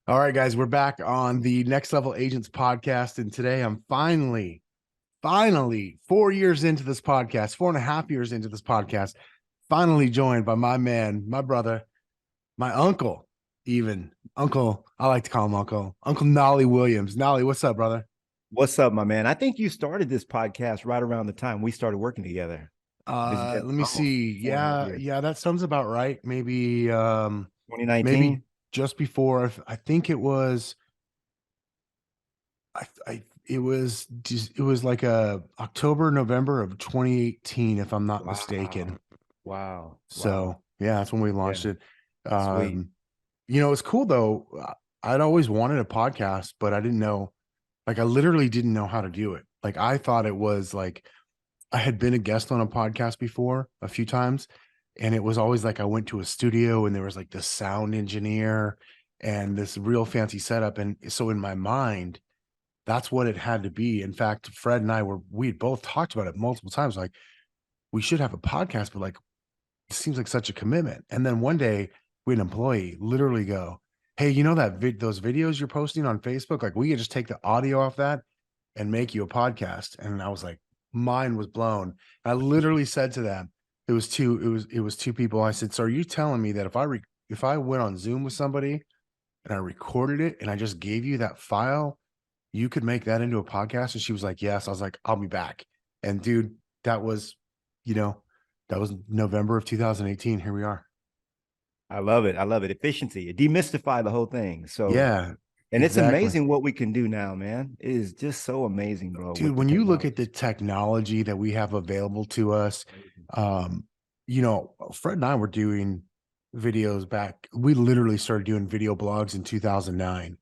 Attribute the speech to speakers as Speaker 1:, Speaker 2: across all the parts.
Speaker 1: All right, guys, we're back on the Next Level Agents podcast. And today I'm finally 4 years into this podcast, 4.5 years into this podcast, finally joined by my man, my brother, my uncle, even uncle. I like to call him Uncle Knolly Williams. Knolly, what's up, brother?
Speaker 2: What's up, my man? I think you started this podcast right around the time we started working together. It's been
Speaker 1: Let me
Speaker 2: almost
Speaker 1: see.
Speaker 2: 4.5
Speaker 1: Yeah,
Speaker 2: years.
Speaker 1: yeah, that sounds about right. Maybe
Speaker 2: 2019?
Speaker 1: just before. I think it was I it was like a October, November of 2018, if I'm not mistaken.
Speaker 2: Wow. Wow. Wow.
Speaker 1: So yeah, that's when we
Speaker 2: Yeah.
Speaker 1: launched it.
Speaker 2: Sweet.
Speaker 1: Um, it's cool though. I'd always wanted a podcast, but I didn't know, like I literally didn't know how to do it. Like I thought it was like I had been a guest on a podcast before a few times, and it was always like I went to a studio and there was like this sound engineer and this real fancy setup. And so in my mind, that's what it had to be. In fact, Fred and we'd both talked about it multiple times. Like, we should have a podcast, but like, it seems like such a commitment. And then one day, we had an employee literally go, "Hey, you know those videos you're posting on Facebook? Like, we could just take the audio off that and make you a podcast." And I was like, mine was blown. I literally said to them, it was two people. I said, "So are you telling me that if I went on Zoom with somebody and I recorded it and I just gave you that file, you could make that into a podcast?" And she was like, "Yes." I was like, "I'll be back." And dude, that was, you know, that was November of 2018. Here we are.
Speaker 2: I love it. I love it. Efficiency. Demystify the whole thing. So,
Speaker 1: Yeah,
Speaker 2: and it's
Speaker 1: exactly.
Speaker 2: amazing what we can do now, man. It is just so amazing, bro,
Speaker 1: Dude,
Speaker 2: with the
Speaker 1: when you look at
Speaker 2: technology.
Speaker 1: the technology that we have available to us,
Speaker 2: Amazing.
Speaker 1: um, Fred and I were doing videos back. We literally started doing video blogs in 2009.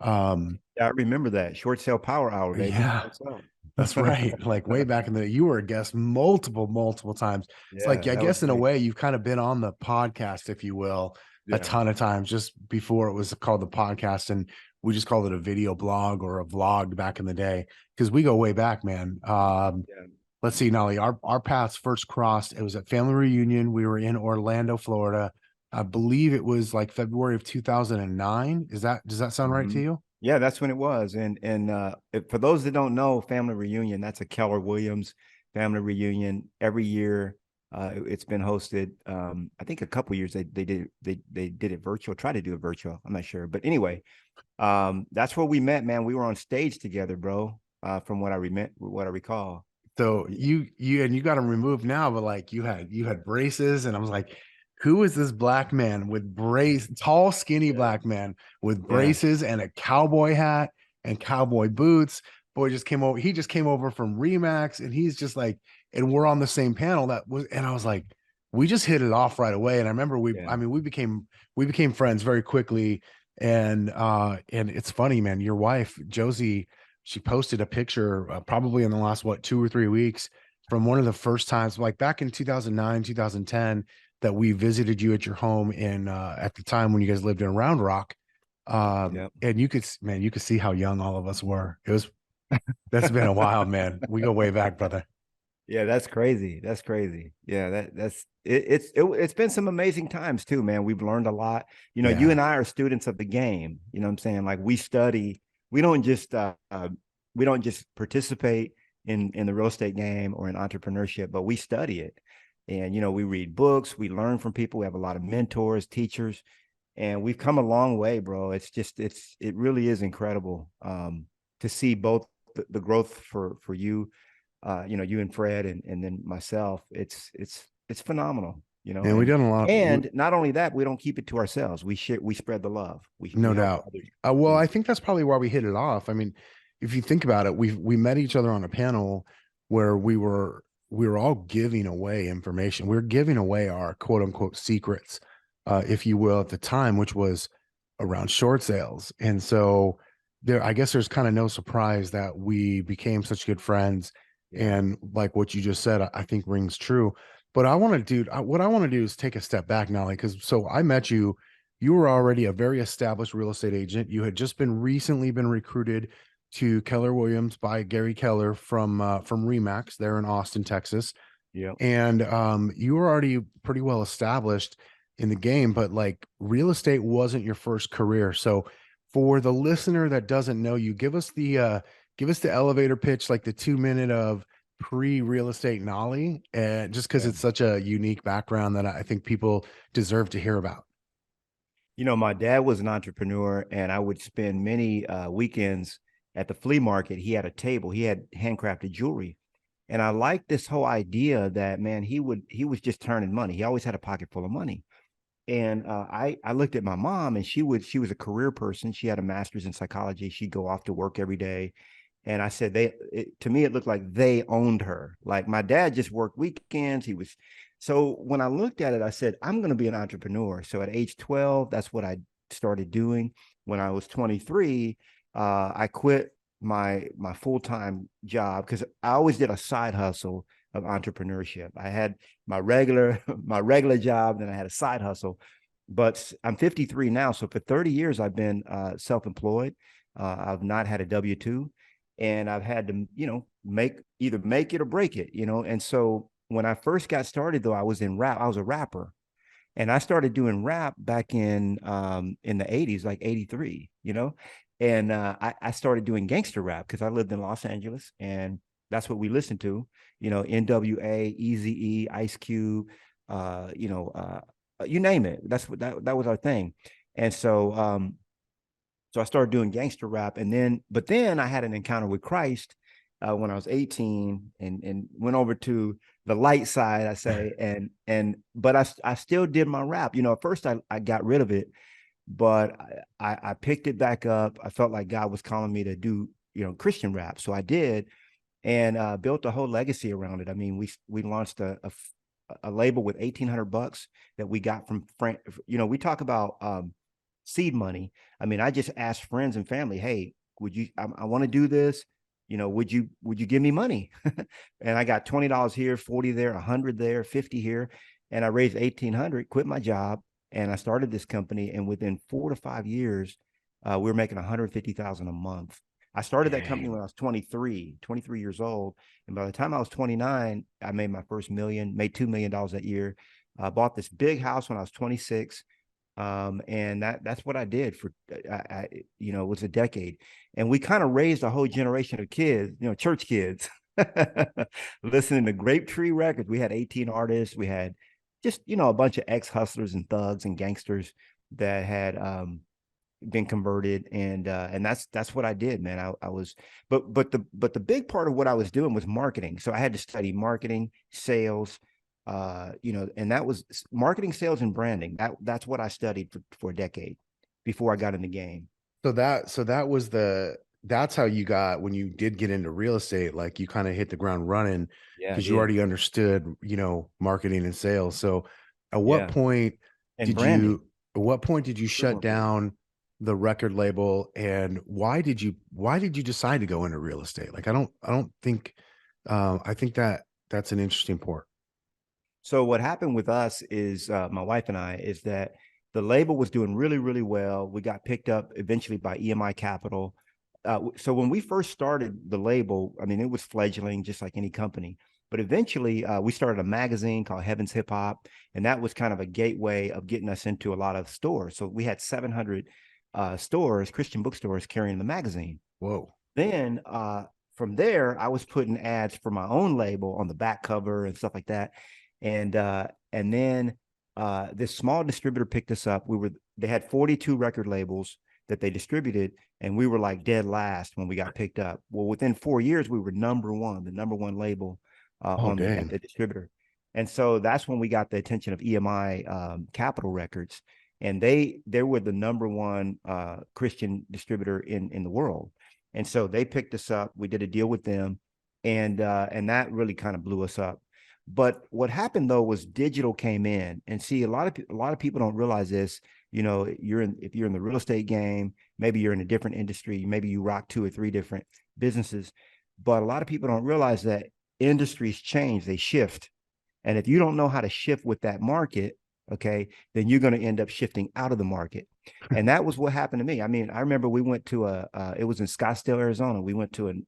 Speaker 1: Um,
Speaker 2: Yeah, I remember that. Short sale power hour, baby.
Speaker 1: yeah,
Speaker 2: What's up?
Speaker 1: that's right. Like way back in the day, you were a guest multiple times. It's like,
Speaker 2: Yeah,
Speaker 1: I
Speaker 2: that was
Speaker 1: guess in a
Speaker 2: great.
Speaker 1: way, you've kind of been on the podcast, if you will, a
Speaker 2: Yeah.
Speaker 1: ton of times just before it was called the podcast. And we just called it a video blog or a vlog back in the day because we go way back, man.
Speaker 2: Yeah.
Speaker 1: Let's see, Nolly, our paths first crossed. It was at family reunion. We were in Orlando, Florida. I believe it was like February of 2009. Does that sound right to
Speaker 2: Mhm.
Speaker 1: you?
Speaker 2: Yeah, that's when it was. For those that don't know, Family Reunion, that's a Keller Williams family reunion every year. It's been hosted. I think a couple years they did it virtual. Try to do it virtual. I'm not sure, but anyway, that's where we met, man. We were on stage together, bro. From what I recall.
Speaker 1: So
Speaker 2: Yeah,
Speaker 1: you got them removed now, but like you had braces, and I was like, who is this black man with tall, skinny
Speaker 2: yeah,
Speaker 1: black man with
Speaker 2: yeah,
Speaker 1: braces and a cowboy hat and cowboy boots? Boy just came over. He just came over from Remax, and he's just like, and we're on the same panel and I was like, we just hit it off right away. And I remember
Speaker 2: yeah.
Speaker 1: we became friends very quickly. And it's funny, man. Your wife, Josie, she posted a picture probably in the last 2 or 3 weeks from one of the first times, like back in 2009, 2010, that we visited you at your home in at the time when you guys lived in Round Rock.
Speaker 2: Yeah.
Speaker 1: And you could see how young all of us were. That's been a while, man. We go way back, brother.
Speaker 2: Yeah, that's crazy. That's crazy. Yeah, that's it, it's been some amazing times too, man. We've learned a lot. You
Speaker 1: Yeah.
Speaker 2: and I are students of the game. You know what I'm saying? Like we study. We don't just we don't just participate in the real estate game or in entrepreneurship, but we study it. And we read books, we learn from people. We have a lot of mentors, teachers, and we've come a long way, bro. It really is incredible to see both the growth for you, you and Fred, and then myself. It's phenomenal,
Speaker 1: And we
Speaker 2: and
Speaker 1: done a lot.
Speaker 2: not only that, we don't keep it to ourselves. We spread the love. We
Speaker 1: No
Speaker 2: help
Speaker 1: doubt.
Speaker 2: others.
Speaker 1: Well,
Speaker 2: Yeah,
Speaker 1: I think that's probably why we hit it off. I mean, if you think about it, we met each other on a panel where we were all giving away information. We were giving away our quote unquote secrets, if you will, at the time, which was around short sales. And so I guess there's kind of no surprise that we became such good friends.
Speaker 2: yeah,
Speaker 1: And like what you just said, I think rings true. But I want to do what I want to do is take a step back now, like, because so I met you. You were already a very established real estate agent. You had just been recently been recruited to Keller Williams by Gary Keller from Remax there in Austin, Texas.
Speaker 2: yeah.
Speaker 1: And you were already pretty well established in the game, but like real estate wasn't your first career. So For the listener that doesn't know you, give us the elevator pitch, like the 2 minute of pre-real estate Knolly, and just because
Speaker 2: Yeah.
Speaker 1: it's such a unique background that I think people deserve to hear about.
Speaker 2: You know, my dad was an entrepreneur, and I would spend many weekends at the flea market. He had a table, he had handcrafted jewelry. And I liked this whole idea that, man, he was just turning money. He always had a pocket full of money. And I looked at my mom, and she was a career person. She had a master's in psychology. She'd go off to work every day. And I said, to me, it looked like they owned her. Like my dad just worked weekends. So when I looked at it, I said, I'm going to be an entrepreneur. So at age 12, that's what I started doing. When I was 23, I quit my full-time job because I always did a side hustle of entrepreneurship. I had my regular my regular job, then I had a side hustle. But I'm 53 now, so for 30 years I've been self-employed. I've not had a W-2, and I've had to, either make it or break it, And so when I first got started, though, I was in rap. I was a rapper, and I started doing rap back in the 80s, like 83, And I started doing gangster rap because I lived in Los Angeles, and that's what we listened to, NWA, Eazy-E, Ice Cube, you name it. That's what that was our thing. And so I started doing gangster rap, but then I had an encounter with Christ when I was 18, and went over to the light side, I say, but I still did my rap. At first I got rid of it, but I picked it back up. I felt like God was calling me to do, Christian rap, so I did, and built a whole legacy around it. I mean, we launched a label with $1,800 that we got from friend. We talk about seed money. I mean, I just asked friends and family, hey, would you, I want to do this. Would you give me money? And I got $20 here, 40 there, 100 there, 50 here. And I raised 1,800, quit my job. And I started this company. And within 4 to 5 years, we were making 150,000 a month. I started that company when I was 23 years old. And by the time I was 29, I made my first million, made $2 million that year. I bought this big house when I was 26. And that's what I did for, it was a decade. And we kind of raised a whole generation of kids, church kids, listening to Grape Tree Records. We had 18 artists. We had just, a bunch of ex-hustlers and thugs and gangsters that had been converted. And that's what I did, man. I was, but the big part of what I was doing was marketing. So I had to study marketing, sales, and that was marketing, sales, and branding. That's what I studied for a decade before I got in the game.
Speaker 1: That's how you got, when you did get into real estate, like you kind of hit the ground running
Speaker 2: Yeah, I
Speaker 1: because you
Speaker 2: did.
Speaker 1: already understood, marketing and sales. So at what
Speaker 2: Yeah,
Speaker 1: point
Speaker 2: and
Speaker 1: did
Speaker 2: branding.
Speaker 1: you, at what point did you
Speaker 2: Super
Speaker 1: shut
Speaker 2: important.
Speaker 1: down the record label, and why did you decide to go into real estate? Like, I don't think, I think that's an interesting point.
Speaker 2: So what happened with us is my wife and I is that the label was doing really, really well. We got picked up eventually by EMI Capital. So when we first started the label, I mean, it was fledgling just like any company. But eventually, we started a magazine called Heaven's Hip Hop, and that was kind of a gateway of getting us into a lot of stores. So we had 700 stores, Christian bookstores, carrying the magazine.
Speaker 1: Whoa.
Speaker 2: Then from there, I was putting ads for my own label on the back cover and stuff like that. And then this small distributor picked us up. They had 42 record labels that they distributed, and we were like dead last when we got picked up. Well, within 4 years, we were number one, the number one label
Speaker 1: Oh,
Speaker 2: at
Speaker 1: dang.
Speaker 2: the distributor. And so that's when we got the attention of EMI Capital Records, and they were the number one Christian distributor in the world. And so they picked us up. We did a deal with them, and that really kind of blew us up. But what happened though was digital came in, and see, a lot of people don't realize this. If you're in the real estate game, maybe you're in a different industry, maybe you rock 2 or 3 different businesses, but a lot of people don't realize that industries change, they shift. And if you don't know how to shift with that market, okay, then you're going to end up shifting out of the market. And that was what happened to me. I mean, I remember we went to it was in Scottsdale, Arizona. We went to an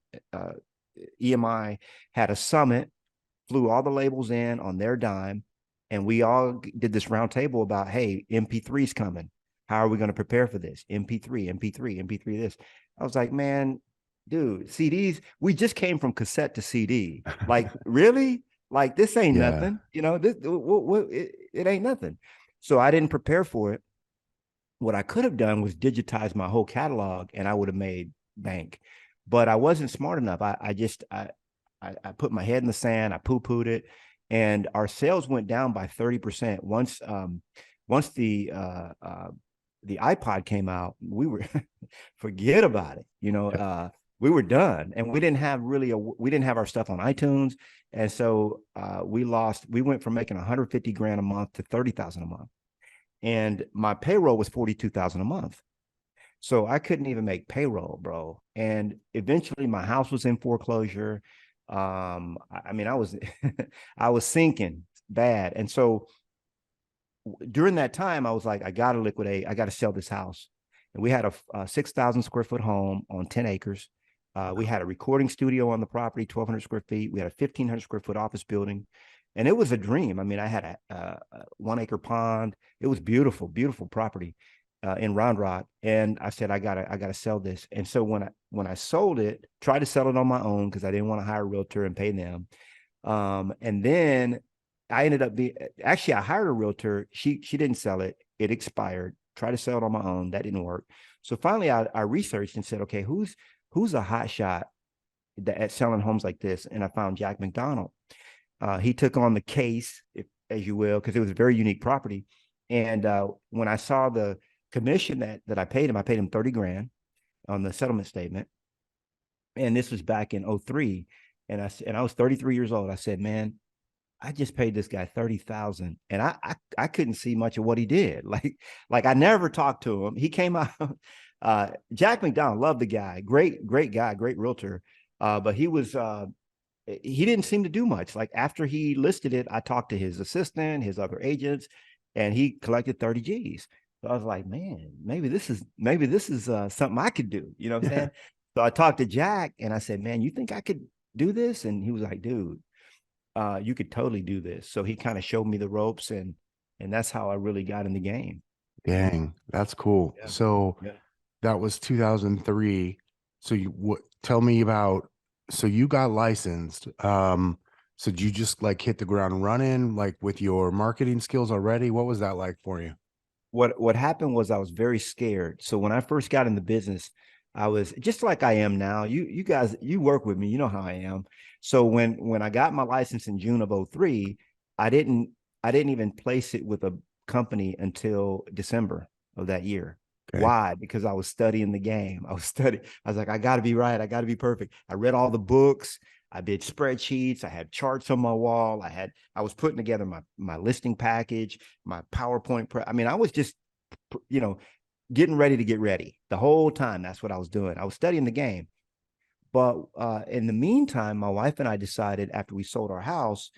Speaker 2: EMI had a summit, flew all the labels in on their dime, and we all did this round table about, hey, MP3's coming. How are we going to prepare for this? MP3, MP3, MP3, this. I was like, man, dude, CDs, we just came from cassette to CD. Like, really? Like, this ain't
Speaker 1: Yeah.
Speaker 2: nothing. It ain't nothing. So I didn't prepare for it. What I could have done was digitize my whole catalog and I would have made bank. But I wasn't smart enough. I put my head in the sand, I poo-pooed it, and our sales went down by 30%. Once the iPod came out, we were forget about it. We were done, and we didn't have our stuff on iTunes, and so we went from making 150 grand a month to 30,000 a month, and my payroll was 42,000 a month. So I couldn't even make payroll, bro. And eventually my house was in foreclosure. I mean, I was I was sinking bad. And so during that time, I was like, I gotta liquidate, I gotta sell this house. And we had a 6,000 square foot home on 10 acres. We had a recording studio on the property, 1,200 square feet. We had a 1,500 square foot office building. And it was a dream. I mean, I had a 1 acre pond. It was beautiful, beautiful property in Round Rock. And I said, I gotta sell this. And so when I sold it, tried to sell it on my own because I didn't want to hire a realtor and pay them. And then I ended up actually, I hired a realtor. She didn't sell it. It expired. Tried to sell it on my own. That didn't work. So finally I researched and said, okay, who's a hot shot at selling homes like this? And I found Jack McDonald. He took on the case, as you will, because it was a very unique property. And when I saw the commission that I paid him 30 grand on the settlement statement. And this was back in 03. And I was 33 years old. I said, man, I just paid this guy 30,000, and I couldn't see much of what he did. Like I never talked to him. He came out. Jack McDonald, loved the guy, great guy, great realtor. But he didn't seem to do much. Like after he listed it, I talked to his assistant, his other agents, and he collected 30 G's. So I was like, man, maybe this is something I could do. You know what I'm saying? So I talked to Jack, and I said, man, you think I could do this? And he was like, dude, you could totally do this. So he kind of showed me the ropes, and that's how I really got in the game.
Speaker 1: Dang, that's cool.
Speaker 2: Yeah.
Speaker 1: So
Speaker 2: Yeah.
Speaker 1: that was 2003. So tell me about, so you got licensed. So did you just like hit the ground running, like with your marketing skills already? What was that like for you?
Speaker 2: What happened was I was very scared. So when I first got in the business, I was just like I am now. You guys, you work with me, you know how I am. So when I got my license in June of 03, I didn't even place it with a company until December of that year.
Speaker 1: Okay.
Speaker 2: Why? Because I was studying the game. I was like, I got to be right. I got to be perfect. I read all the books. I did spreadsheets. I had charts on my wall. I was putting together my listing package, my PowerPoint. I mean, I was just, getting ready to get ready the whole time. That's what I was doing. I was studying the game. But in the meantime, my wife and I decided, after we sold our house,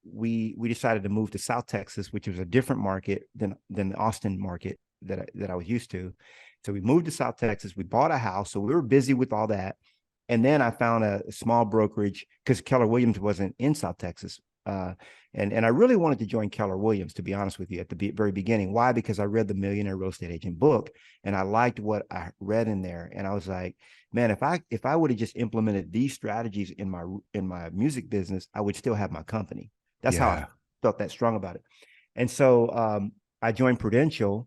Speaker 2: we decided to move to South Texas, which was a different market than the Austin market that I was used to. So we moved to South Texas. We bought a house. So we were busy with all that. And then I found a small brokerage because Keller Williams wasn't in South Texas. And I really wanted to join Keller Williams, to be honest with you, at the very beginning. Why? Because I read the Millionaire Real Estate Agent book, and I liked what I read in there. And I was like, man, if I would have just implemented these strategies in my music business, I would still have my company. That's how I felt that strong about it. And so I joined Prudential,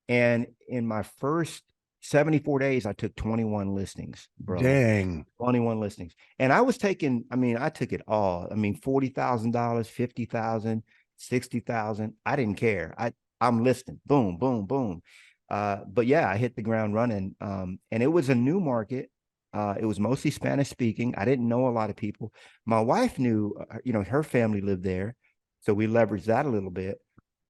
Speaker 2: and in my first 74 days, I took 21 listings, bro.
Speaker 1: Dang.
Speaker 2: 21 listings. And I took it all. I mean, $40,000, $50,000, $60,000. I didn't care. I'm listing. Boom, boom, boom. But yeah, I hit the ground running. And it was a new market. It was mostly Spanish speaking. I didn't know a lot of people. My wife knew, her family lived there. So we leveraged that a little bit.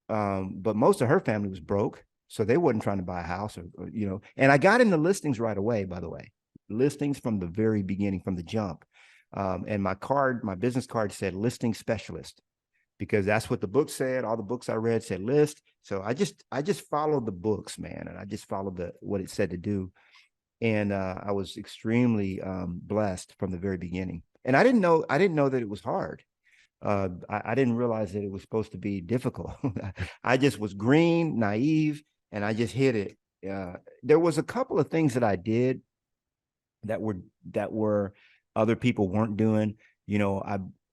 Speaker 2: But most of her family was broke. So they wasn't trying to buy a house and I got into listings right away, by the way, listings from the very beginning, from the jump. And my business card said listing specialist, because that's what the book said. All the books I read said list. So I just followed the books, man. And I just followed what it said to do. And I was extremely blessed from the very beginning. And I didn't know that it was hard. I didn't realize that it was supposed to be difficult. I just was green, naive. and I just hit it. There was a couple of things that I did that were other people weren't doing. You know,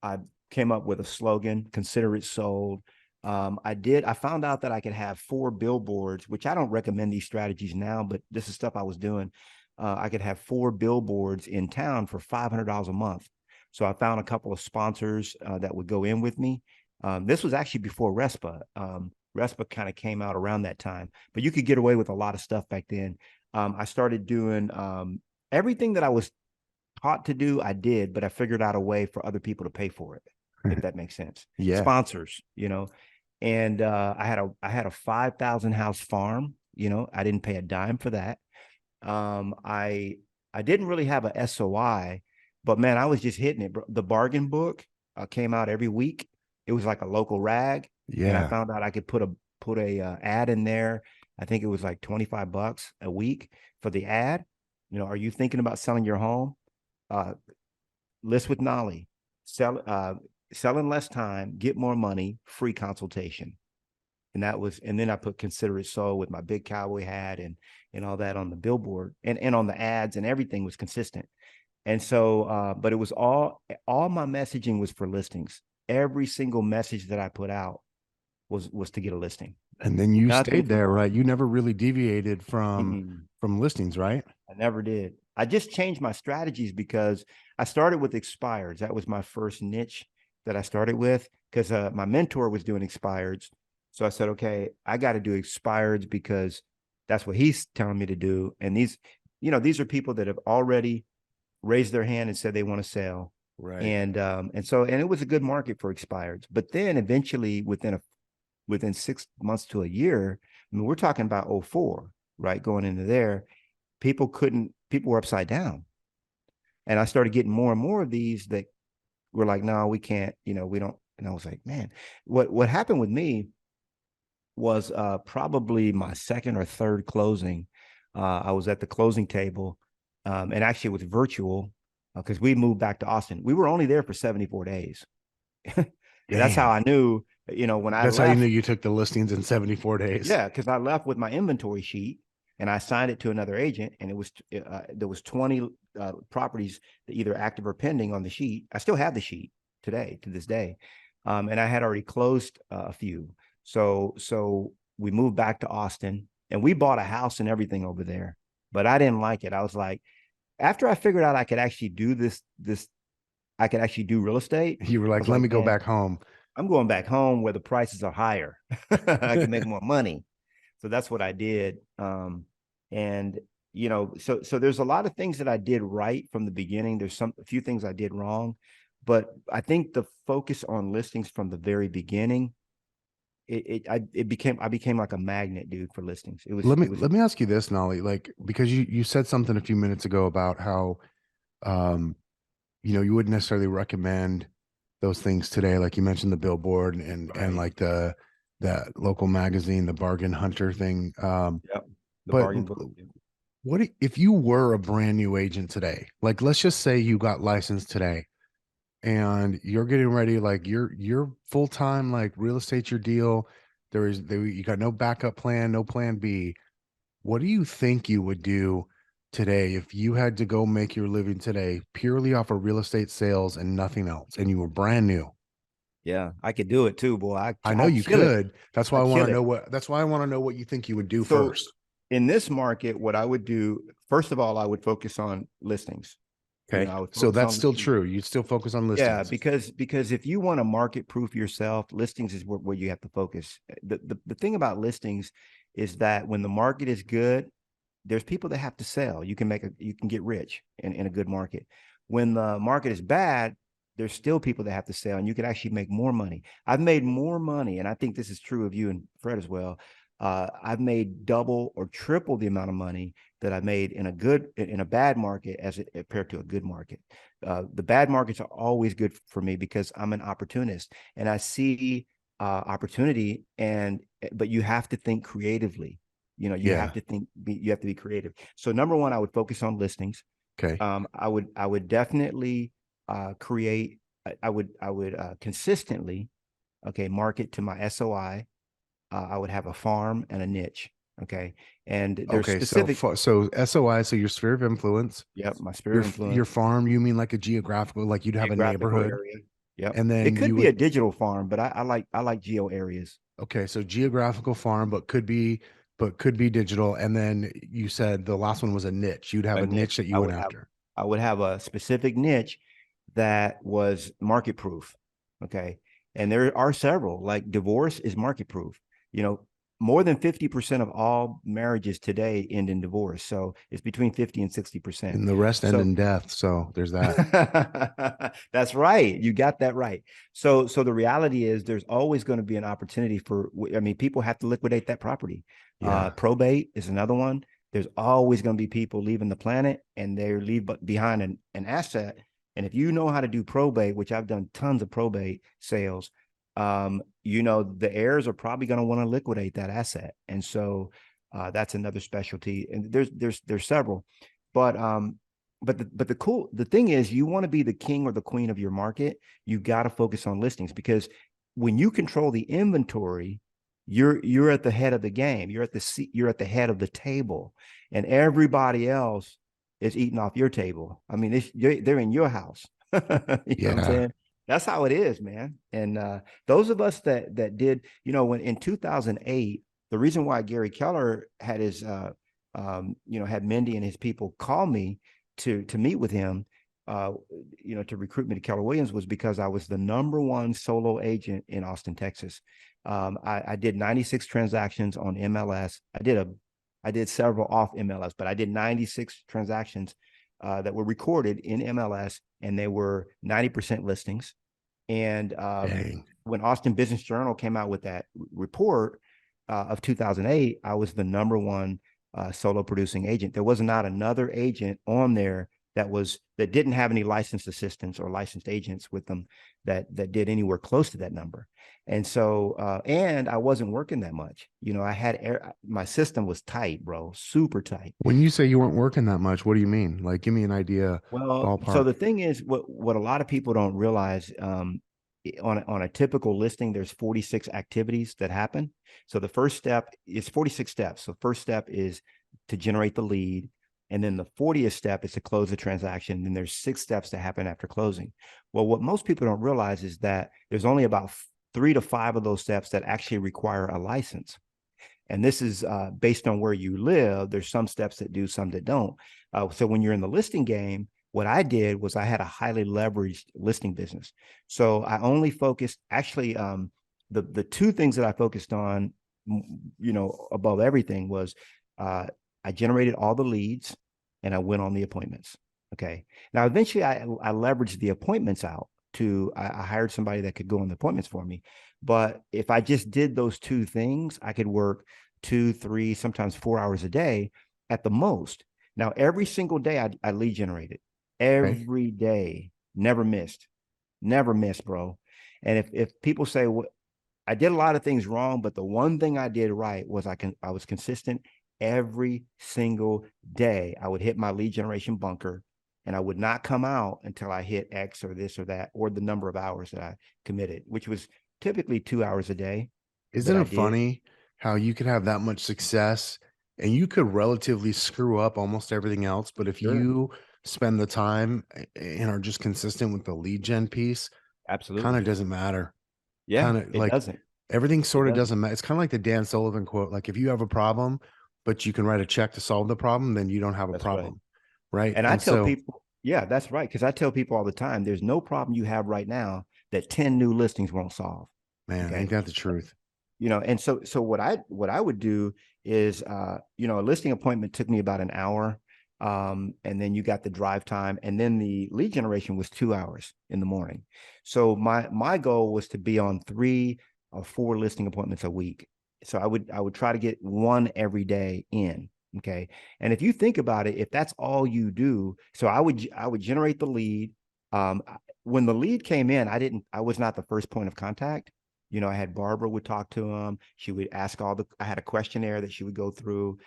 Speaker 2: I came up with a slogan, consider it sold. I found out that I could have 4 billboards, which I don't recommend these strategies now, but this is stuff I was doing. I could have 4 billboards in town for $500 a month. So I found a couple of sponsors that would go in with me. This was actually before RESPA. RESPA kind of came out around that time, but you could get away with a lot of stuff back then. I started doing everything that I was taught to do, I did, but I figured out a way for other people to pay for it, if that makes sense.
Speaker 1: Yeah.
Speaker 2: Sponsors, you know. And I had a 5,000 house farm, you know. I didn't pay a dime for that. I didn't really have a SOI, but man, I was just hitting it. The bargain book came out every week. It was like a local rag, and I
Speaker 1: Yeah.
Speaker 2: found out I could put a ad in there. I think it was like $25 a week for the ad. You know, are you thinking about selling your home? List with Knolly, sell in less time, get more money, free consultation. And then I put consider it so with my big cowboy hat and all that on the billboard and on the ads, and everything was consistent. And so, but it was all my messaging was for listings. Every single message that I put out was to get a listing.
Speaker 1: And then you
Speaker 2: Nothing
Speaker 1: stayed
Speaker 2: for
Speaker 1: there, right?
Speaker 2: marketing.
Speaker 1: You never really deviated
Speaker 2: Mm-mm.
Speaker 1: from listings, right?
Speaker 2: I never did. I just changed my strategies because I started with expireds. That was my first niche that I started with, because my mentor was doing expireds. So I said, okay, I got to do expireds because that's what he's telling me to do. And these are people that have already raised their hand and said they want to sell.
Speaker 1: Right.
Speaker 2: And it was a good market for expireds. But then eventually within 6 months to a year, I mean, we're talking about '04, right? Going into there, people were upside down. And I started getting more and more of these that were like, no, we can't, we don't. And I was like, man, what happened with me was probably my second or third closing. I was at the closing table, and actually it was virtual because we moved back to Austin. We were only there for 74 days. And that's how
Speaker 1: Damn.
Speaker 2: I knew, when I
Speaker 1: That's how you knew
Speaker 2: left.
Speaker 1: you took the listings in 74 days.
Speaker 2: Yeah, because I left with my inventory sheet and I signed it to another agent, and there was 20 properties that either active or pending on the sheet. I still have the sheet today to this day, and I had already closed a few. So we moved back to Austin, and we bought a house and everything over there, but I didn't like it. I was like, after I figured out I could actually do I could actually do real estate.
Speaker 1: You were
Speaker 2: I
Speaker 1: like,
Speaker 2: was
Speaker 1: let
Speaker 2: like,
Speaker 1: me go
Speaker 2: man,
Speaker 1: back home.
Speaker 2: I'm going back home where the prices are higher. I can make more money. So that's what I did. And so there's a lot of things that I did right from the beginning. There's a few things I did wrong, but I think the focus on listings from the very beginning, I became like a magnet, dude, for listings.
Speaker 1: Let me ask you this, Nolly, like, because you said something a few minutes ago about how um you wouldn't necessarily recommend those things today. Like you mentioned the billboard and
Speaker 2: right.
Speaker 1: like that local magazine, the bargain hunter thing.
Speaker 2: Yep. The
Speaker 1: But
Speaker 2: bargain book.
Speaker 1: if you were a brand new agent today? Like, let's just say you got licensed today and you're getting ready, like you're full time, like real estate's your deal. You got no backup plan, no plan B. What do you think you would do today if you had to go make your living today purely off of real estate sales and nothing else, and you were brand new?
Speaker 2: Yeah, I could do it too, boy.
Speaker 1: I know
Speaker 2: I
Speaker 1: you
Speaker 2: kill it.
Speaker 1: could. That's why
Speaker 2: I
Speaker 1: I want
Speaker 2: kill
Speaker 1: to know
Speaker 2: it.
Speaker 1: what. That's why I want to know what you think you would do
Speaker 2: So
Speaker 1: first.
Speaker 2: in this market, what I would do, first of all, I would focus on listings.
Speaker 1: Okay,
Speaker 2: I would
Speaker 1: so
Speaker 2: focus
Speaker 1: that's
Speaker 2: on
Speaker 1: still
Speaker 2: listings.
Speaker 1: true. You'd still focus on
Speaker 2: Yeah,
Speaker 1: listings.
Speaker 2: because if you want to market proof yourself, listings is where you have to focus. The thing about listings is that when the market is good, there's people that have to sell. You can get rich in a good market. When the market is bad, there's still people that have to sell, and you can actually make more money. I've made more money, and I think this is true of you and Fred as well. I've made double or triple the amount of money that I made in a bad market as it compared to a good market. The bad markets are always good for me because I'm an opportunist and I see opportunity, but you have to think creatively. You have
Speaker 1: Yeah.
Speaker 2: to you have to be creative. So number one, I would focus on listings.
Speaker 1: Okay.
Speaker 2: I would definitely create. I would consistently, okay, market to my SOI. I would have a farm and a niche. Okay. And there's
Speaker 1: Okay, so
Speaker 2: specific,
Speaker 1: so SOI, so your sphere of influence,
Speaker 2: yep, my sphere of
Speaker 1: your
Speaker 2: influence,
Speaker 1: farm, you mean like a geographical, like you'd have a
Speaker 2: geographical
Speaker 1: neighborhood,
Speaker 2: area. Yep.
Speaker 1: and
Speaker 2: It
Speaker 1: then
Speaker 2: could
Speaker 1: you
Speaker 2: be a
Speaker 1: would
Speaker 2: digital farm, but I like geo areas.
Speaker 1: okay, so geographical farm, but could be digital, and then you said the last one was a niche. You'd have
Speaker 2: A
Speaker 1: a niche
Speaker 2: niche.
Speaker 1: that you went after.
Speaker 2: I would have a specific niche that was market proof. Okay. And there are several, like divorce is market proof. You know, more than 50% of all marriages today end in divorce. So it's between 50 and 60%.
Speaker 1: And the rest end
Speaker 2: So
Speaker 1: in death. So there's that.
Speaker 2: that's right. You got that right. So the reality is there's always going to be an opportunity for, I mean, people have to liquidate that property.
Speaker 1: Yeah.
Speaker 2: Probate is another one. There's always going to be people leaving the planet and they leave behind an asset. And if you know how to do probate, which I've done tons of probate sales, you know, the heirs are probably going to want to liquidate that asset. And so that's another specialty. And there's several, but the thing is, you want to be the king or the queen of your market. You got to focus on listings, because when you control the inventory, you're at the head of the game. You're at the head of the table, and everybody else is eating off your table. I mean, they're in your house. You know what I'm
Speaker 1: Yeah.
Speaker 2: saying? That's how it is, man. And those of us that did, you know, when in 2008, the reason why Gary Keller had his, you know, had Mindy and his people call me to meet with him, you know, to recruit me to Keller Williams, was because I was the #1 solo agent in Austin, Texas. I did 96 transactions on MLS. I did several off MLS, but I did 96 transactions that were recorded in MLS, and they were 90% listings. And
Speaker 1: Dang.
Speaker 2: when Austin Business Journal came out with that report of 2008, I was the #1 solo producing agent. There was not another agent on there that didn't have any licensed assistants or licensed agents with them that did anywhere close to that number. And so and I wasn't working that much. You know, my system was tight, bro, super tight.
Speaker 1: When you say you weren't working that much, what do you mean? Like, give me an idea,
Speaker 2: Well, so
Speaker 1: ballpark.
Speaker 2: the thing is, what a lot of people don't realize, on a typical listing, there's 46 activities that happen. So the first step is 46 steps. So first step is to generate the lead, and then the 40th step is to close the transaction. Then there's 6 steps that happen after closing. Well, what most people don't realize is that there's only about 3 to 5 of those steps that actually require a license. And this is based on where you live. There's some steps that do, some that don't. So when you're in the listing game, what I did was I had a highly leveraged listing business. So I only focused, actually, the 2 things that I focused on, you know, above everything was I generated all the leads and I went on the appointments. Okay. Now, eventually I leveraged the appointments out I hired somebody that could go on the appointments for me. But if I just did those 2 things, I could work 2, 3, sometimes 4 hours a day at the most. Now, every single day I lead generated
Speaker 1: Okay.
Speaker 2: every day, never missed, bro. And if people say, well, I did a lot of things wrong, but the one thing I did right was I was consistent every single day. I would hit my lead generation bunker, and I would not come out until I hit X or this or that, or the number of hours that I committed, which was typically 2 hours a day. But
Speaker 1: Isn't
Speaker 2: I
Speaker 1: it
Speaker 2: did.
Speaker 1: funny how you could have that much success and you could relatively screw up almost everything else, but if
Speaker 2: Sure.
Speaker 1: you spend the time and are just consistent with the lead gen piece, kind of
Speaker 2: Absolutely.
Speaker 1: doesn't matter.
Speaker 2: Yeah,
Speaker 1: Kind of
Speaker 2: it
Speaker 1: like
Speaker 2: doesn't.
Speaker 1: everything
Speaker 2: It
Speaker 1: sort of
Speaker 2: doesn't.
Speaker 1: doesn't matter. It's kind of like the Dan Sullivan quote. Like if you have a problem, but you can write a check to solve the problem, then you don't have a
Speaker 2: That's right.
Speaker 1: problem. Right.
Speaker 2: And I
Speaker 1: And
Speaker 2: tell
Speaker 1: so,
Speaker 2: people, yeah, that's right. Because I tell people all the time, there's no problem you have right now that 10 new listings won't solve.
Speaker 1: man, ain't
Speaker 2: Okay.
Speaker 1: that the truth?
Speaker 2: You know, and so what I would do is, you know, a listing appointment took me about an hour. And then you got the drive time, and then the lead generation was 2 hours in the morning. So my goal was to be on 3 or 4 listing appointments a week. So I would try to get one every day in. Okay. And if you think about it, if that's all you do, so I would generate the lead. Um, when the lead came in, I was not the first point of contact. You know, I had Barbara would talk to him. She would ask I had a questionnaire that she would go through.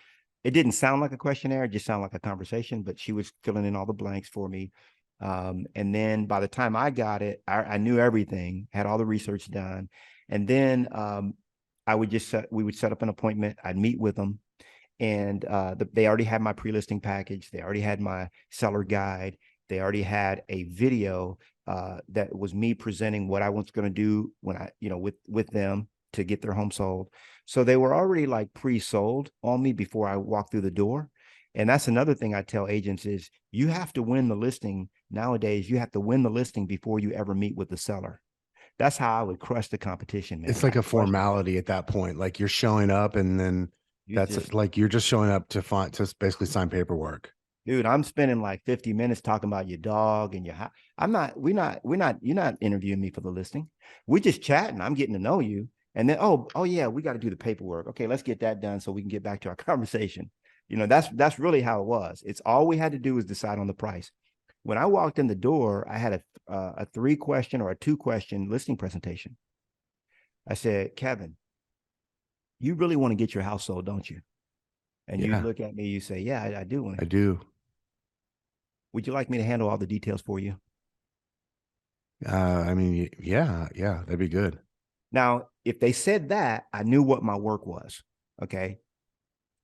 Speaker 2: It didn't sound like a questionnaire, it just sounded like a conversation, but she was filling in all the blanks for me. And then by the time I got it, I knew everything, had all the research done. And then we would set up an appointment. I'd meet with them. and they already had my pre-listing package. They already had my seller guide. They already had a video that was me presenting what I was going to do when I, with them to get their home sold. So they were already like pre-sold on me before I walked through the door. And that's another thing I tell agents is you have to win the listing nowadays. You have to win the listing before you ever meet with the seller. That's how I would crush the competition,
Speaker 1: It's
Speaker 2: man.
Speaker 1: like
Speaker 2: I
Speaker 1: a
Speaker 2: crush them.
Speaker 1: formality at that point. Like you're showing up and then
Speaker 2: You
Speaker 1: that's
Speaker 2: just,
Speaker 1: like you're just showing up to basically sign paperwork.
Speaker 2: dude, I'm spending like 50 minutes talking about your dog and your house. You're not interviewing me for the listing. We're just chatting. I'm getting to know you. And then, oh yeah, we got to do the paperwork. Okay, let's get that done so we can get back to our conversation. That's really how it was. It's all we had to do was decide on the price. When I walked in the door, I had a 3-question or a 2-question listing presentation. I said, Kevin, you really want to get your house sold, don't you? And you
Speaker 1: Yeah,
Speaker 2: look at me, you say, yeah, I do want
Speaker 1: I
Speaker 2: to.
Speaker 1: do.
Speaker 2: Would you like me to handle all the details for you?
Speaker 1: I mean, yeah, that'd be good.
Speaker 2: Now, if they said that, I knew what my work was. Okay.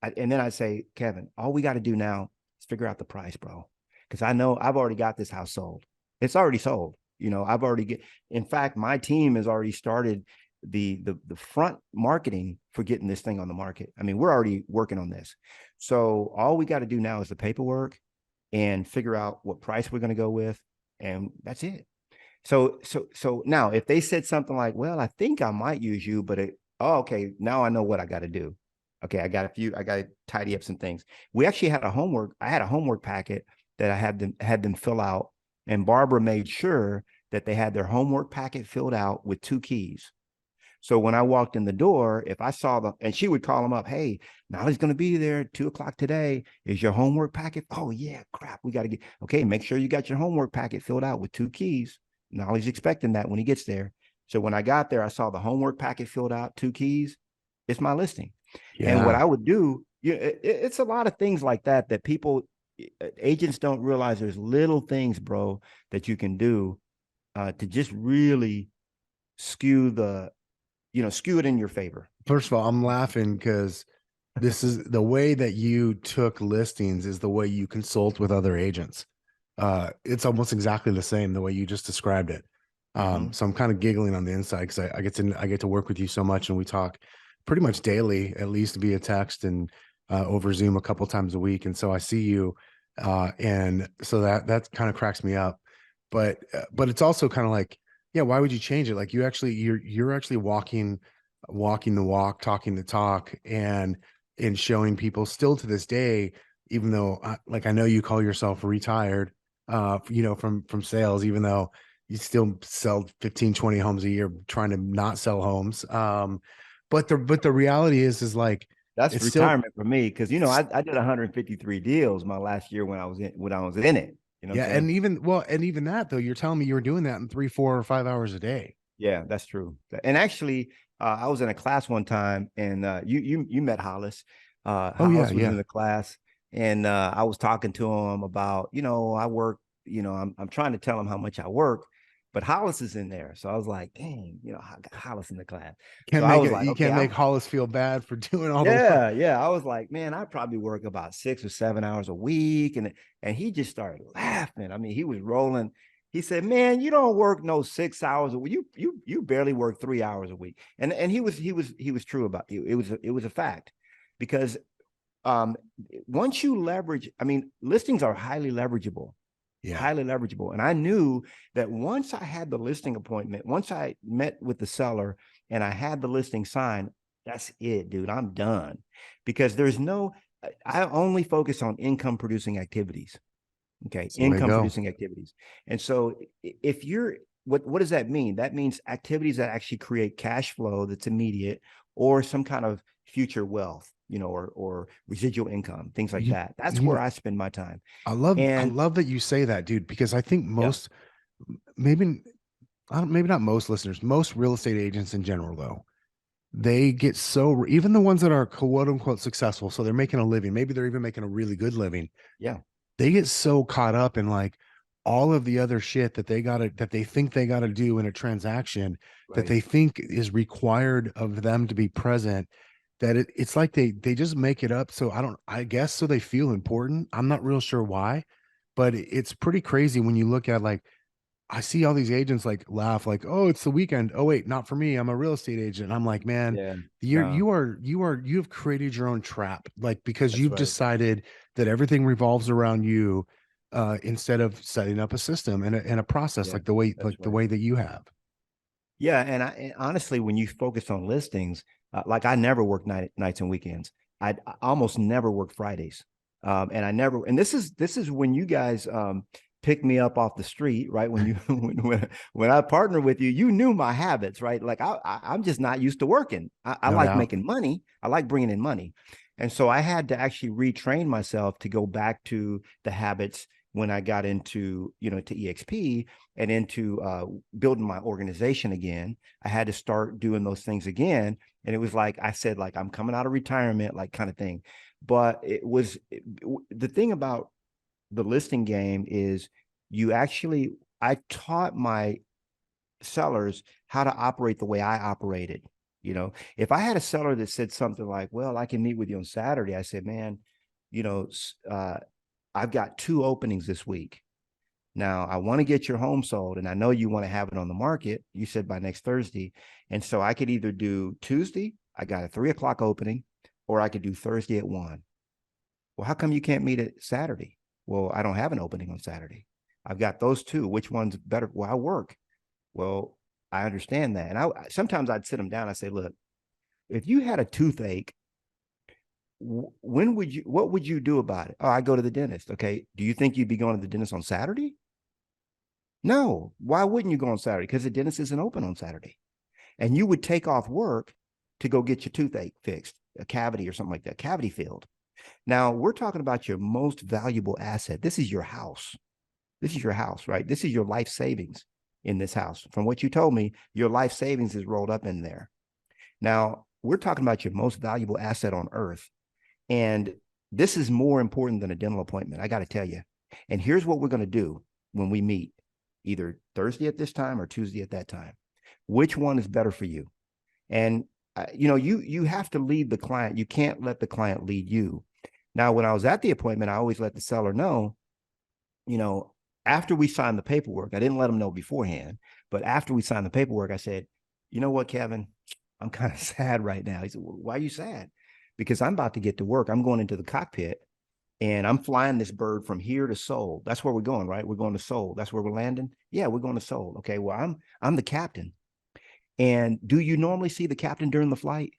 Speaker 2: And then I say, Kevin, all we got to do now is figure out the price, bro. Because I know I've already got this house sold. It's already sold. I've already in fact, my team has already started the front marketing for getting this thing on the market. I mean, we're already working on this. So all we got to do now is the paperwork and figure out what price we're going to go with. And that's it. So now if they said something like, well, I think I might use you, but okay, now I know what I got to do. Okay, I got to tidy up some things. We actually had I had a homework packet that I had them fill out, and Barbara made sure that they had their homework packet filled out with 2 keys. So when I walked in the door, if I saw and she would call them up, hey, Knolly's going to be there at 2:00 today. Is your homework packet? Oh yeah, crap. We got to okay. Make sure you got your homework packet filled out with 2 keys. Knolly's expecting that when he gets there. So when I got there, I saw the homework packet filled out, 2 keys. It's my listing. And what
Speaker 1: Yeah.
Speaker 2: I would do, it's a lot of things like that people, agents don't realize there's little things, bro, that you can do to just really skew skew it in your favor.
Speaker 1: First of all, I'm laughing because this is the way that you took listings is the way you consult with other agents. It's almost exactly the same the way you just described it.
Speaker 2: Mm-hmm.
Speaker 1: So I'm kind of giggling on the inside because I get to work with you so much, and we talk pretty much daily, at least via text and over Zoom a couple times a week. And so I see you, and so that kind of cracks me up. But it's also kind of like, yeah, why would you change it? Like you're actually walking the walk, talking the talk, and showing people still to this day, even though like I know you call yourself retired, from sales, even though you still sell 15, 20 homes a year, trying to not sell homes. But the reality is like,
Speaker 2: That's
Speaker 1: it's still,
Speaker 2: retirement for me because I did 153 deals my last year when I was in it. You know what I'm
Speaker 1: yeah.
Speaker 2: saying?
Speaker 1: And even that though, you're telling me you were doing that in 3, 4, or 5 hours a day.
Speaker 2: Yeah, that's true. And actually, I was in a class one time, and you met Hollis.
Speaker 1: Oh yeah.
Speaker 2: Hollis was in
Speaker 1: Yeah.
Speaker 2: the class, and I was talking to him about I work. I'm trying to tell him how much I work, but Hollis is in there, so I was like, dang, I got Hollis in the class. So
Speaker 1: Can't
Speaker 2: I
Speaker 1: make
Speaker 2: was
Speaker 1: it.
Speaker 2: like,
Speaker 1: You
Speaker 2: okay,
Speaker 1: can't make Hollis feel bad for doing all the work.
Speaker 2: yeah. I was like, man, I probably work about 6 or 7 hours a week. And he just started laughing. I mean, he was rolling. He said, man, you don't work no 6 hours a week. You barely work 3 hours a week. And he was true about it. It was a fact because um once you leverage, I mean, listings are
Speaker 1: Yeah.
Speaker 2: highly leverageable. And I knew that once I had the listing appointment, once I met with the seller and I had the listing signed, that's it, dude. I'm done because I only focus on income producing activities. Okay.
Speaker 1: That's the way to
Speaker 2: Income
Speaker 1: go.
Speaker 2: producing activities. And so if you're, what does that mean? That means activities that actually create cash flow that's immediate or some kind of future wealth, or residual income, things like
Speaker 1: You,
Speaker 2: that. That's
Speaker 1: you
Speaker 2: where
Speaker 1: know,
Speaker 2: I spend my time.
Speaker 1: I
Speaker 2: And
Speaker 1: love that you say that, dude, because I think
Speaker 2: yeah,
Speaker 1: maybe, I don't, maybe not most listeners, most real estate agents in general, though, they get so, even the ones that are quote unquote successful, so they're making a living, maybe they're even making a really good living,
Speaker 2: yeah.
Speaker 1: they get so caught up in like all of the other shit that they think they gotta do in a transaction that
Speaker 2: Right.
Speaker 1: they think is required of them to be present. that it's like they just make it up. So I guess so they feel important. I'm not real sure why, but it's pretty crazy when you look at like I see all these agents like laugh like, oh, it's the weekend. Oh, wait, not for me. I'm a real estate agent. I'm like, man,
Speaker 2: Yeah.
Speaker 1: you're
Speaker 2: No,
Speaker 1: you have created your own trap, like because
Speaker 2: that's
Speaker 1: you've
Speaker 2: right.
Speaker 1: decided that everything revolves around you, instead of setting up a system and a process
Speaker 2: Yeah,
Speaker 1: like
Speaker 2: that's
Speaker 1: the
Speaker 2: right.
Speaker 1: way that you have.
Speaker 2: Yeah, and honestly, when you focus on listings, like I never work nights and weekends. I almost never work Fridays, and I never. And this is when you guys picked me up off the street, right? When you when I partnered with you, you knew my habits, right? Like I'm just not used to working. I
Speaker 1: No
Speaker 2: like
Speaker 1: doubt.
Speaker 2: making money. I like bringing in money, and so I had to actually retrain myself to go back to the habits when I got into to EXP and into building my organization again. I had to start doing those things again. And it was like I said, like I'm coming out of retirement, like kind of thing. But the thing about the listing game is I taught my sellers how to operate the way I operated. If I had a seller that said something like, well, I can meet with you on Saturday, I said, man, you know, uh, I've got 2 openings this week. Now, I want to get your home sold, and I know you want to have it on the market. You said by next Thursday. And so I could either do Tuesday, I got a 3 o'clock opening, or I could do Thursday at 1. Well, how come you can't meet it Saturday? Well, I don't have an opening on Saturday. I've got those two. Which one's better? Well, I work. Well, I understand that. And sometimes I'd sit them down. I say, look, if you had a toothache, what would you do about it? Oh, I go to the dentist. Okay. Do you think you'd be going to the dentist on Saturday? No. Why wouldn't you go on Saturday? Because the dentist isn't open on Saturday. And you would take off work to go get your toothache fixed, a cavity or something like that, cavity filled. Now, we're talking about your most valuable asset. This is your house. This is your house, right? This is your life savings in this house. From what you told me, your life savings is rolled up in there. Now, we're talking about your most valuable asset on earth. And this is more important than a dental appointment. I got to tell you. And here's what we're going to do when we meet, either Thursday at this time or Tuesday at that time. Which one is better for you? And you have to lead the client. You can't let the client lead you. Now, when I was at the appointment, I always let the seller know, you know, after we signed the paperwork, I didn't let them know beforehand, but after we signed the paperwork, I said, you know what, Kevin, I'm kind of sad right now. He said, well, why are you sad? Because I'm about to get to work. I'm going into the cockpit and I'm flying this bird from here to Seoul. That's where we're going, right? We're going to Seoul. That's where we're landing. Yeah, we're going to Seoul. Okay. Well, I'm the captain. And do you normally see the captain during the flight?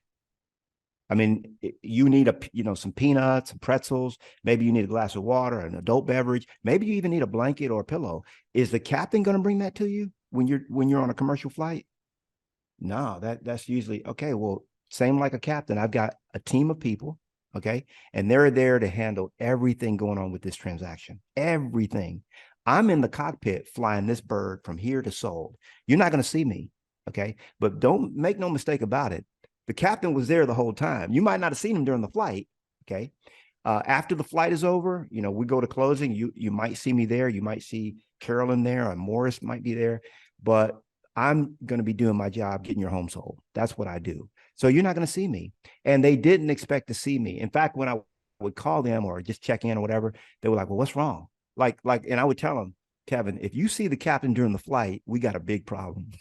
Speaker 2: I mean, you need some peanuts, some pretzels. Maybe you need a glass of water, an adult beverage. Maybe you even need a blanket or a pillow. Is the captain going to bring that to you when you're on a commercial flight? No, that's usually okay. Well, same like a captain. I've got a team of people, okay, and they're there to handle everything going on with this transaction. Everything. I'm in the cockpit flying this bird from here to Seoul. You're not going to see me, okay, but don't make no mistake about it. The captain was there the whole time. You might not have seen him during the flight, okay. After the flight is over, we go to closing. You might see me there. You might see Carolyn there, or Morris might be there, but I'm going to be doing my job, getting your home sold. That's what I do. So you're not going to see me. And they didn't expect to see me. In fact, when I would call them or just check in or whatever, they were like, well, what's wrong? And I would tell them, Kevin, if you see the captain during the flight, we got a big problem.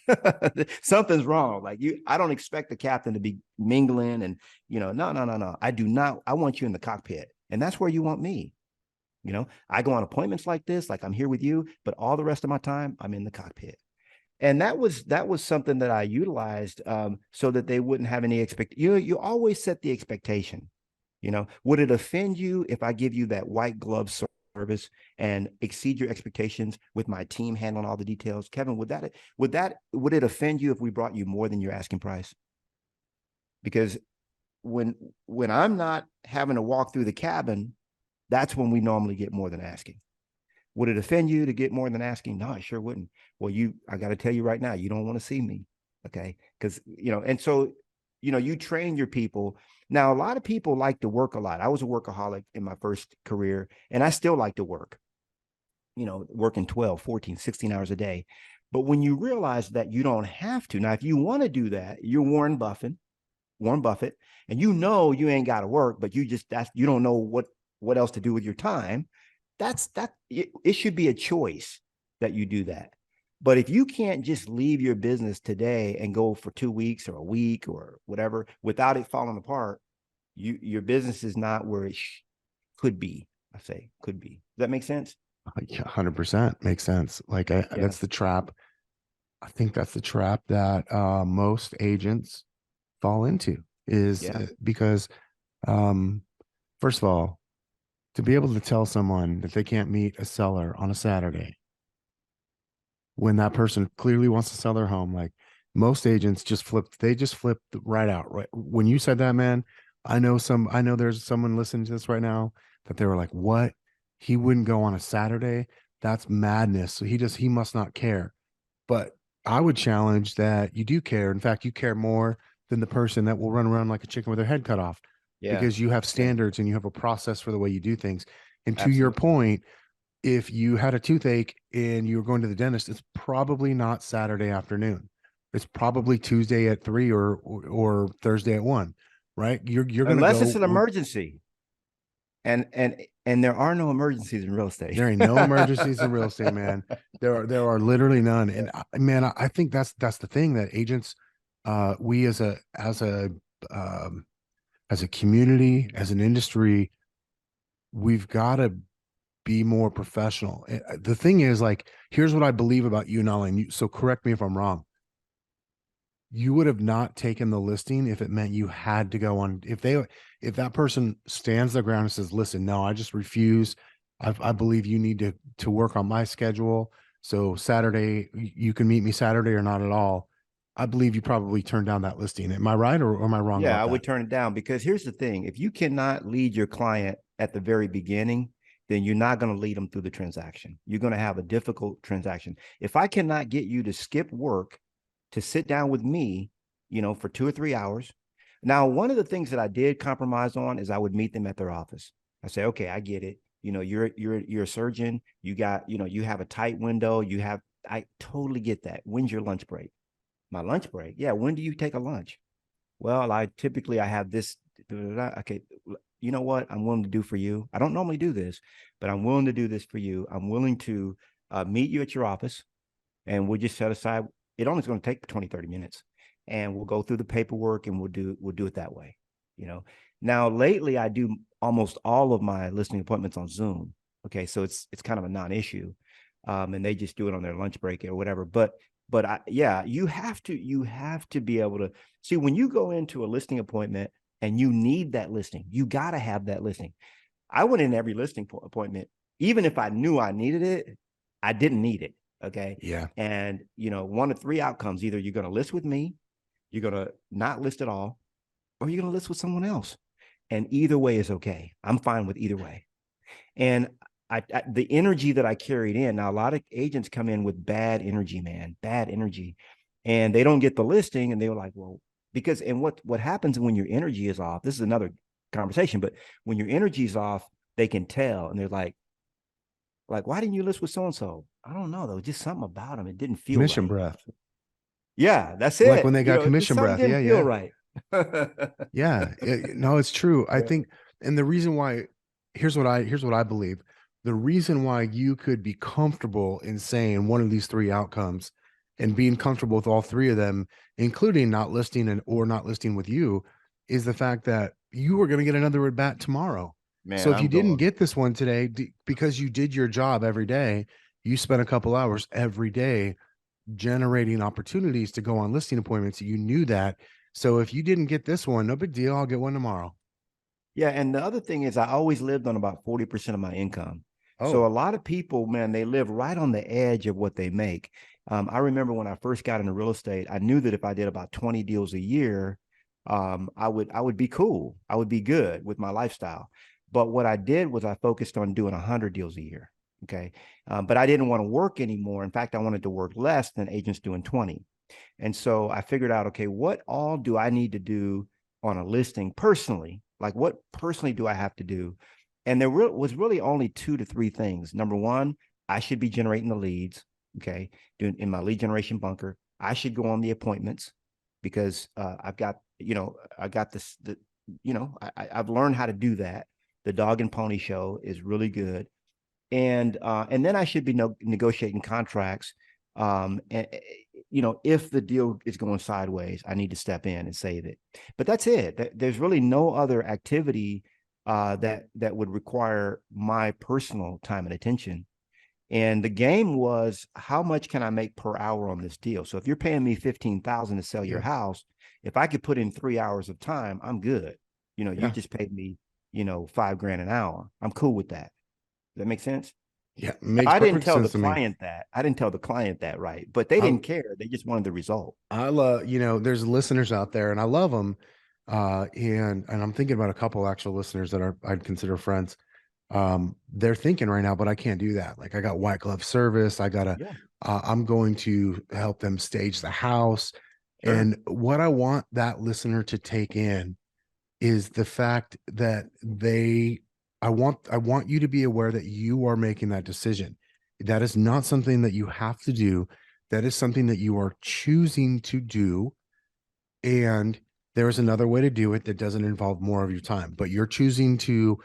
Speaker 2: Something's wrong. I don't expect the captain to be mingling and, no. I do not. I want you in the cockpit. And that's where you want me. I go on appointments like this, like I'm here with you, but all the rest of my time, I'm in the cockpit. And that was something that I utilized, so that they wouldn't have any You always set the expectation. Would it offend you if I give you that white glove service and exceed your expectations with my team handling all the details? Kevin, would it offend you if we brought you more than your asking price? Because when I'm not having to walk through the cabin, that's when we normally get more than asking. Would it offend you to get more than asking? No, I sure wouldn't. Well, I got to tell you right now, you don't want to see me. Okay. Because, and so, you train your people. Now, a lot of people like to work a lot. I was a workaholic in my first career, and I still like to work, working 12, 14, 16 hours a day. But when you realize that you don't have to, now, if you want to do that, you're Warren Buffett, Warren Buffett, and you ain't got to work, but you don't know what else to do with your time. It should be a choice that you do that. But if you can't just leave your business today and go for 2 weeks or a week or whatever without it falling apart, your business is not where it could be. I say could be. Does that make sense?
Speaker 1: 100% makes sense. Like
Speaker 2: Yeah.
Speaker 1: that's the trap. I think that's the trap that most agents fall into is
Speaker 2: Yeah.
Speaker 1: because um, first of all, to be able to tell someone that they can't meet a seller on a Saturday when that person clearly wants to sell their home, like most agents they just flip right out. Right when you said that, man, I know there's someone listening to this right now that they were like, what? He wouldn't go on a Saturday? That's madness. So he must not care. But I would challenge that you do care. In fact, you care more than the person that will run around like a chicken with their head cut off
Speaker 2: Yeah.
Speaker 1: because you have
Speaker 2: Yeah.
Speaker 1: standards and you have a process for the way you do things. And to your
Speaker 2: Absolutely.
Speaker 1: point, if you had a toothache and you were going to the dentist, it's probably not Saturday afternoon. It's probably Tuesday at 3 or Thursday at 1, right? You're gonna
Speaker 2: Unless it's
Speaker 1: go
Speaker 2: an emergency. And there are no emergencies in real estate.
Speaker 1: there ain't no emergencies in real estate, man. There are literally none. And man, I think that's the thing that agents we um as a community, as an industry, we've got to be more professional. The thing is, like, here's what I believe about you, Nolly, and so correct me if I'm wrong. You would have not taken the listing if it meant you had to go on. If that person stands their ground and says, "Listen, no, I just refuse. I believe you need to work on my schedule. So Saturday, you can meet me Saturday or not at all." I believe you probably turned down that listing. Am I right or am I wrong
Speaker 2: Yeah,
Speaker 1: about
Speaker 2: I
Speaker 1: that?
Speaker 2: would turn it down because here's the thing. If you cannot lead your client at the very beginning, then you're not going to lead them through the transaction. You're going to have a difficult transaction. If I cannot get you to skip work to sit down with me, for 2 or 3 hours. Now, one of the things that I did compromise on is I would meet them at their office. I say, okay, I get it. You're a surgeon. You have a tight window. I totally get that. When's your lunch break? My lunch break? Yeah. When do you take a lunch? Well, I have this. Okay, you know what I'm willing to do for you? I don't normally do this, but I'm willing to do this for you. I'm willing to meet you at your office, and we'll just set aside. It only is going to take 20, 30 minutes, and we'll go through the paperwork, and we'll do it that way. You know. Now, lately, I do almost all of my listing appointments on Zoom. Okay, so it's kind of a non-issue, and they just do it on their lunch break or whatever. But yeah, you have to be able to see when you go into a listing appointment and you need that listing. You got to have that listing. I went in every listing appointment, even if I knew I needed it, I didn't need it. Okay.
Speaker 1: Yeah.
Speaker 2: And, one of three outcomes: either you're going to list with me, you're going to not list at all, or you're going to list with someone else. And either way is okay. I'm fine with either way. And the energy that I carried in. Now, a lot of agents come in with bad energy, man, bad energy, and they don't get the listing, and they were like, well, because and what happens when your energy is off? This is another conversation, but when your energy is off, they can tell, and they're like, why didn't you list with so and so? I don't know though, just something about them. It didn't feel
Speaker 1: Commission
Speaker 2: right.
Speaker 1: breath.
Speaker 2: Yeah, that's
Speaker 1: Like when
Speaker 2: it.
Speaker 1: they got
Speaker 2: Just
Speaker 1: commission
Speaker 2: something
Speaker 1: breath. Yeah,
Speaker 2: didn't feel
Speaker 1: yeah.
Speaker 2: right.
Speaker 1: Yeah, no, it's true. I
Speaker 2: Yeah.
Speaker 1: think, and the reason why, here's what I believe. The reason why you could be comfortable in saying one of these three outcomes and being comfortable with all three of them, including not listing or not listing with you, is the fact that you were going to get another at bat tomorrow. So
Speaker 2: Man,
Speaker 1: if you
Speaker 2: I'm
Speaker 1: didn't
Speaker 2: going.
Speaker 1: get this one today because you did your job every day, you spent a couple hours every day generating opportunities to go on listing appointments. You knew that. So if you didn't get this one, no big deal. I'll get one tomorrow.
Speaker 2: Yeah, and the other thing is I always lived on about 40% of my income. So a
Speaker 1: Oh,
Speaker 2: lot of people, man, they live right on the edge of what they make. I remember when I first got into real estate, I knew that if I did about 20 deals a year, I would be cool. I would be good with my lifestyle. But what I did was I focused on doing 100 deals a year. Okay. But I didn't want to work anymore. In fact, I wanted to work less than agents doing 20. And so I figured out, okay, what all do I need to do on a listing personally? Like, what personally do I have to do? And there was really only 2 to 3 things. Number one, I should be generating the leads, okay, doing in my lead generation bunker. I should go on the appointments. because I've got, I got this, I've learned how to do that. The Dog and Pony Show is really good. And then I should be negotiating contracts. And if the deal is going sideways, I need to step in and save it. But that's it. There's really no other activity that would require my personal time and attention. And the game was, how much can I make per hour on this deal? So if you're paying me 15,000 to sell your house, if I could put in 3 hours of time, I'm good. You just paid me, $5,000 an hour. I'm cool with that. Does that make sense?
Speaker 1: Yeah, makes
Speaker 2: I didn't
Speaker 1: perfect
Speaker 2: tell the
Speaker 1: sense to me.
Speaker 2: client that. I didn't tell the client that, right? But they
Speaker 1: I
Speaker 2: didn't care. They just wanted the result.
Speaker 1: I love, there's listeners out there and I love them. And I'm thinking about a couple actual listeners that I'd consider friends. They're thinking right now, but I can't do that. Like I got white glove service.
Speaker 2: Yeah,
Speaker 1: I'm going to help them stage the house.
Speaker 2: sure.
Speaker 1: And what I want that listener to take in is the fact that I want you to be aware that you are making that decision. That is not something that you have to do. That is something that you are choosing to do. And there's another way to do it that doesn't involve more of your time, but you're choosing to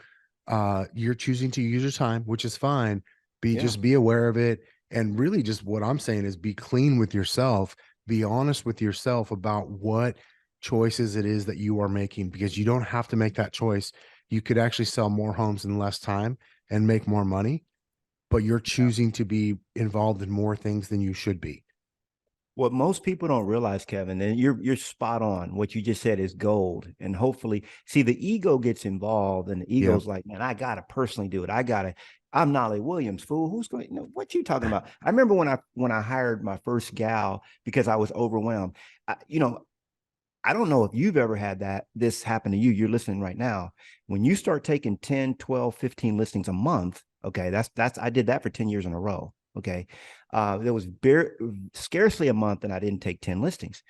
Speaker 1: use your time, which is fine.
Speaker 2: Yeah.
Speaker 1: Just be aware of it. And really just what I'm saying is be clean with yourself, be honest with yourself about what choices it is that you are making, because you don't have to make that choice. You could actually sell more homes in less time and make more money, but you're choosing to be involved in more things than you should be.
Speaker 2: What most people don't realize, Kevin, and you're spot on. What you just said is gold. And hopefully, see, the ego gets involved, and the
Speaker 1: Yeah.
Speaker 2: ego's like, man, I gotta personally do it. I'm Knolly Williams, fool. Who's going, what you talking about? I remember when I hired my first gal because I was overwhelmed. I don't know if you've ever had this happen to you. You're listening right now. When you start taking 10, 12, 15 listings a month, okay, that's I did that for 10 years in a row. Okay. There was scarcely a month and I didn't take 10 listings.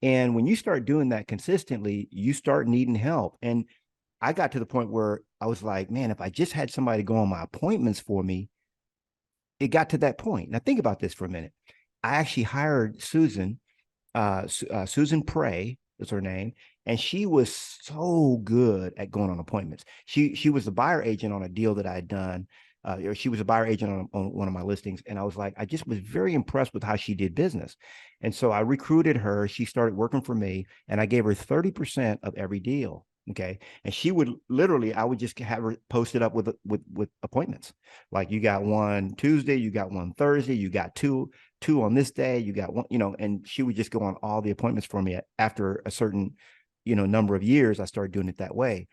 Speaker 2: And when you start doing that consistently, you start needing help. And I got to the point where I was like, man, if I just had somebody go on my appointments for me, it got to that point. Now think about this for a minute. I actually hired Susan Prey is her name, and she was so good at going on appointments. She was the buyer agent on a deal that I had done. Or she was a buyer agent on one of my listings, and I was like, I just was very impressed with how she did business, and so I recruited her. She started working for me, and I gave her 30% of every deal. Okay, and she would literally, I would just have her posted up with appointments. Like you got one Tuesday, you got one Thursday, you got two on this day, you got one, and she would just go on all the appointments for me. After a certain, number of years, I started doing it that way.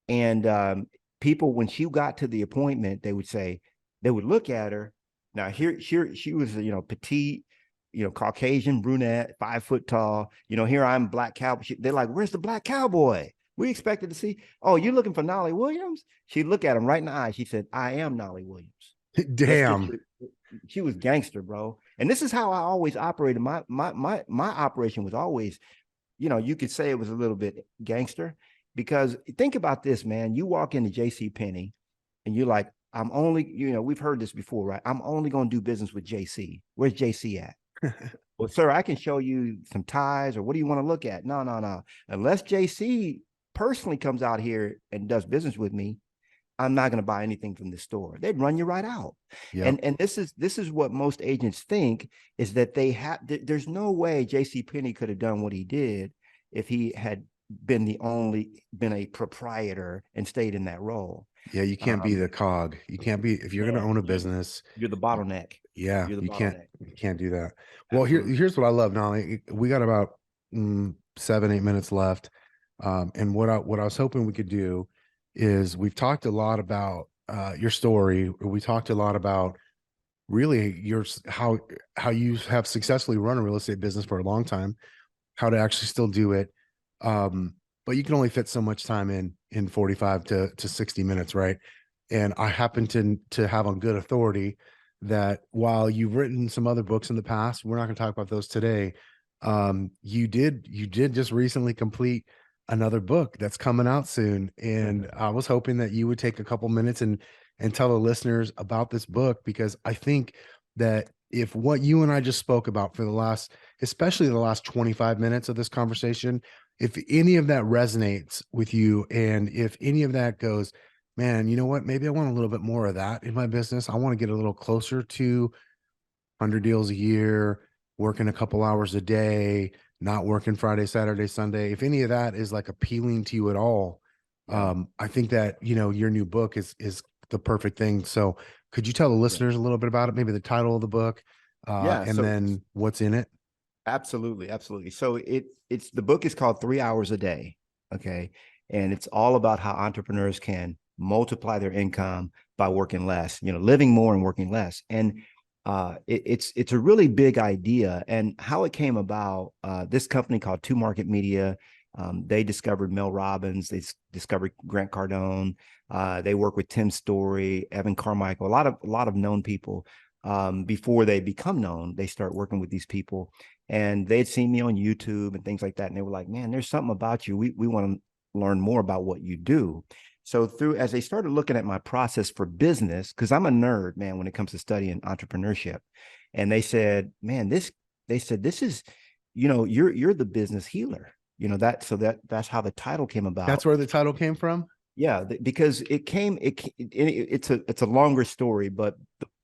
Speaker 2: And people, when she got to the appointment, they would look at her. Now here she was, petite, Caucasian brunette, 5 foot tall. Here I'm black cowboy. They're like, where's the black cowboy? We expected to see. Oh, you're looking for Knolly Williams? She looked at him right in the eye. She said, I am Knolly Williams. That's because
Speaker 1: Damn.
Speaker 2: she was gangster, bro. And this is how I always operated. My operation was always, you could say it was a little bit gangster, because think about this, man. You walk into J.C. Penney and you're like, I'm only, we've heard this before, right? I'm only going to do business with JC. Where's JC at? Well, sir, I can show you some ties, or what do you want to look at? No, no, no. Unless JC personally comes out here and does business with me, I'm not going to buy anything from this store. They'd run you right out.
Speaker 1: Yep.
Speaker 2: And this is what most agents think, is that there's no way JC Penney could have done what he did if he had been a proprietor and stayed in that role.
Speaker 1: Yeah, you can't be the cog. You can't be, if you're going to own a business.
Speaker 2: You're the bottleneck.
Speaker 1: Yeah,
Speaker 2: You're the
Speaker 1: you can't.
Speaker 2: bottleneck.
Speaker 1: You can't do that. Well,
Speaker 2: Absolutely.
Speaker 1: here's what I love, Nolly. We got about 7-8 minutes left, and what I was hoping we could do is, we've talked a lot about your story. We talked a lot about really how you have successfully run a real estate business for a long time, how to actually still do it. But you can only fit so much time in 45 to 60 minutes, right? And I happen to have on good authority that while you've written some other books in the past, we're not going to talk about those today. You did just recently complete another book that's coming out soon, and I was hoping that you would take a couple minutes and tell the listeners about this book, because I think that if what you and I just spoke about for the last, especially the last 25 minutes of this conversation, if any of that resonates with you, and if any of that goes, man, you know what, maybe I want a little bit more of that in my business. I want to get a little closer to 100 deals a year, working a couple hours a day, not working Friday, Saturday, Sunday. If any of that is like appealing to you at all,
Speaker 2: Yeah.
Speaker 1: I think that, your new book is the perfect thing. So could you tell the
Speaker 2: Yeah.
Speaker 1: listeners a little bit about it? Maybe the title of the book,
Speaker 2: Yeah.
Speaker 1: and
Speaker 2: So
Speaker 1: then what's in it?
Speaker 2: absolutely, absolutely. So it's the book is called 3 Hours a Day. Okay. And it's all about how entrepreneurs can multiply their income by working less, living more and working less. And it's a really big idea. And how it came about, this company called Two Market Media, they discovered Mel Robbins, they discovered Grant Cardone, they work with Tim Story, Evan Carmichael, a lot of known people. Before they become known, they start working with these people, and they'd seen me on YouTube and things like that. And they were like, man, there's something about you. We want to learn more about what you do. So as they started looking at my process for business, because I'm a nerd, man, when it comes to studying entrepreneurship. And they said, man, this is, you're the business healer. That's how the title came about.
Speaker 1: That's where the title came from.
Speaker 2: Yeah, because it's a longer story, but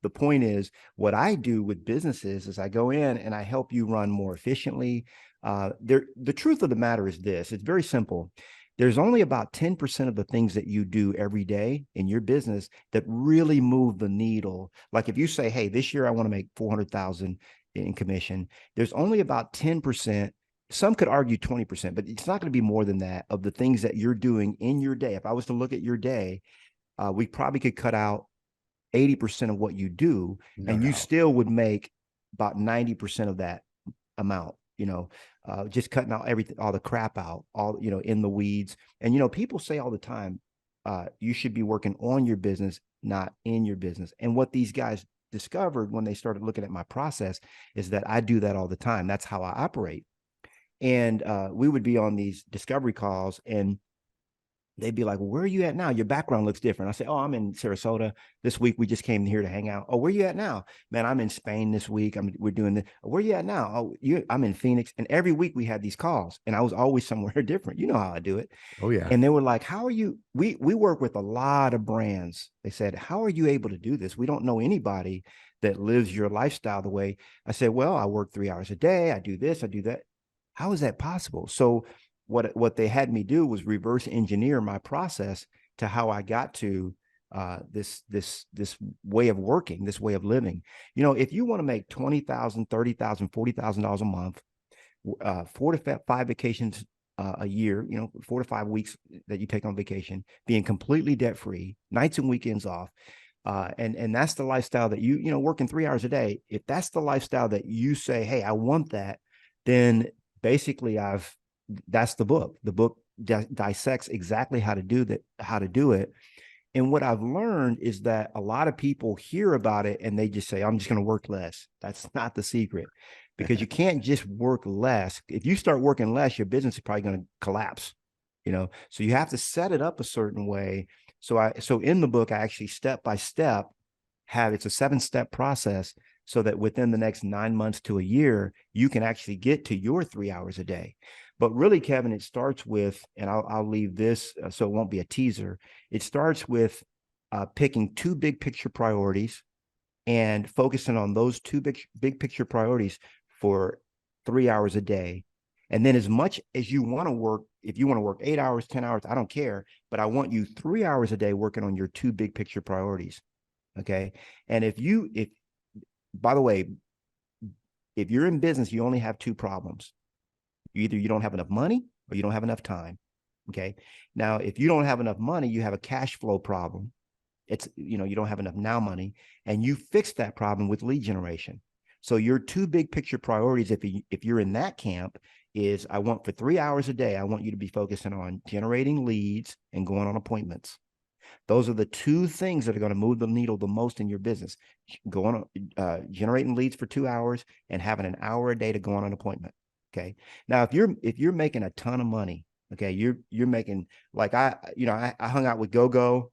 Speaker 2: the point is, what I do with businesses is I go in and I help you run more efficiently. The truth of the matter is this: it's very simple. There's only about 10% of the things that you do every day in your business that really move the needle. Like if you say, "Hey, this year I want to make 400,000 in commission," there's only about 10%. Some could argue 20%, but it's not going to be more than that of the things that you're doing in your day. If I was to look at your day, we probably could cut out 80% of what you do,
Speaker 1: No
Speaker 2: and you
Speaker 1: doubt.
Speaker 2: still would make about 90% of that amount, just cutting out everything, all the crap out, all, in the weeds. And, people say all the time, you should be working on your business, not in your business. And what these guys discovered when they started looking at my process is that I do that all the time. That's how I operate. And we would be on these discovery calls, and they'd be like, well, where are you at now? Your background looks different. I say, oh, I'm in Sarasota this week. We just came here to hang out. Oh, where are you at now? Man, I'm in Spain this week. We're doing this. Where are you at now? Oh, I'm in Phoenix. And every week we had these calls, and I was always somewhere different. You know how I do it.
Speaker 1: Oh yeah.
Speaker 2: And they were like, how are you? We work with a lot of brands. They said, how are you able to do this? We don't know anybody that lives your lifestyle the way. I said, well, I work 3 hours a day. I do this, I do that. How is that possible? So what they had me do was reverse engineer my process to how I got to this way of working, this way of living. If you want to make $20,000, $30,000, $40,000 a month, 4 to 5 vacations a year, 4 to 5 weeks that you take on vacation, being completely debt free, nights and weekends off. And that's the lifestyle that working 3 hours a day. If that's the lifestyle that you say, hey, I want that, then basically that's the book. The book dissects exactly how to do that, how to do it. And what I've learned is that a lot of people hear about it and they just say, I'm just going to work less. That's not the secret, because you can't just work less. If you start working less, your business is probably going to collapse, so you have to set it up a certain way. So in the book, I actually step by step it's a 7-step process, so that within the next 9 months to a year, you can actually get to your 3 hours a day. But really, Kevin, it starts with, and I'll leave this so it won't be a teaser. It starts with picking 2 big picture priorities and focusing on those 2 big picture priorities for 3 hours a day. And then as much as you want to work, if you want to work 8 hours, 10 hours, I don't care, but I want you 3 hours a day working on your 2 big picture priorities. Okay. And by the way, if you're in business, you only have 2 problems. Either you don't have enough money or you don't have enough time. Okay. Now, if you don't have enough money, you have a cash flow problem. It's, you don't have enough now money, and you fix that problem with lead generation. So your 2 big picture priorities, if you're in that camp, is I want for 3 hours a day, I want you to be focusing on generating leads and going on appointments. Those are the 2 things that are going to move the needle the most in your business. Going on, generating leads for 2 hours and having an hour a day to go on an appointment. Okay. Now, if you're making a ton of money, okay, you're making, like I hung out with GoGo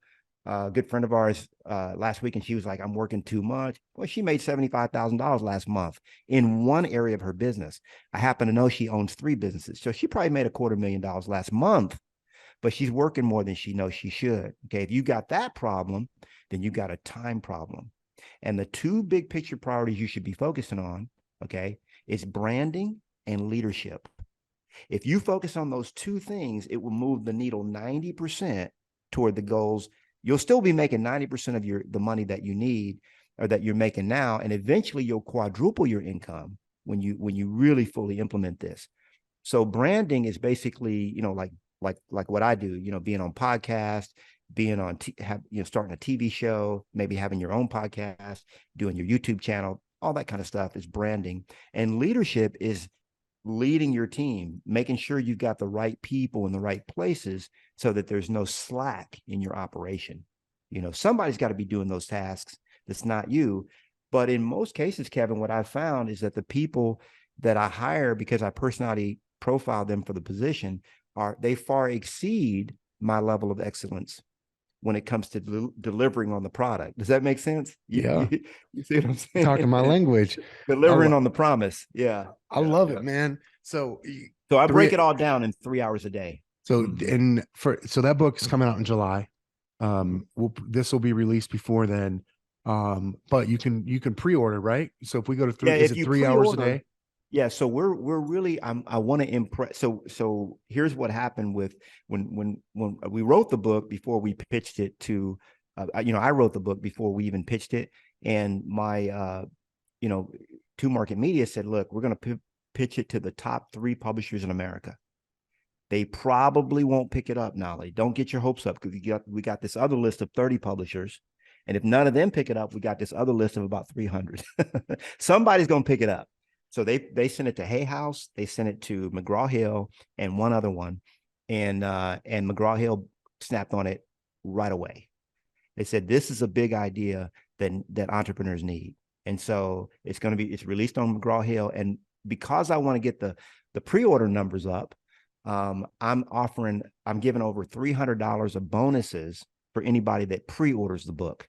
Speaker 2: a good friend of ours last week, and she was like, I'm working too much. Well, she made $75,000 last month in one area of her business. I happen to know she owns 3 businesses. So she probably made $250,000 last month, but she's working more than she knows she should. Okay. If you got that problem, then you got a time problem. And the 2 big picture priorities you should be focusing on, okay, is branding and leadership. If you focus on those 2 things, it will move the needle 90% toward the goals. You'll still be making 90% of the money that you need or that you're making now, and eventually you'll quadruple your income when you really fully implement this. So branding is basically, like what I do, being on podcasts, being on starting a TV show, maybe having your own podcast, doing your YouTube channel, all that kind of stuff is branding. And leadership is leading your team, making sure you've got the right people in the right places so that there's no slack in your operation. Somebody's got to be doing those tasks. That's not you. But in most cases, Kevin, what I've found is that the people that I hire, because I personality profile them for the position, they far exceed my level of excellence when it comes to delivering on the product. Does that make sense?
Speaker 1: Yeah.
Speaker 2: You see what I'm saying?
Speaker 1: Talking my language.
Speaker 2: Delivering on the promise. Yeah.
Speaker 1: I love it, man. So
Speaker 2: I break it all down in 3 hours a day.
Speaker 1: So so that book is coming out in July. This will be released before then. But you can pre-order, right? So if we go to 3, is it 3 hours a day?
Speaker 2: Yeah, so we're really I want to impress. So here's what happened with when we wrote the book before we pitched it to, I wrote the book before we even pitched it, and my 2 Market Media said, look, we're going to pitch it to the top 3 publishers in America. They probably won't pick it up, Knolly. Don't get your hopes up, because we got this other list of 30 publishers, and if none of them pick it up, we got this other list of about 300. Somebody's going to pick it up. So they sent it to Hay House, they sent it to McGraw-Hill, and one other one, and McGraw-Hill snapped on it right away. They said, this is a big idea that entrepreneurs need, and so it's released on McGraw-Hill. And because I want to get the pre-order numbers up, I'm giving over $300 of bonuses for anybody that pre-orders the book.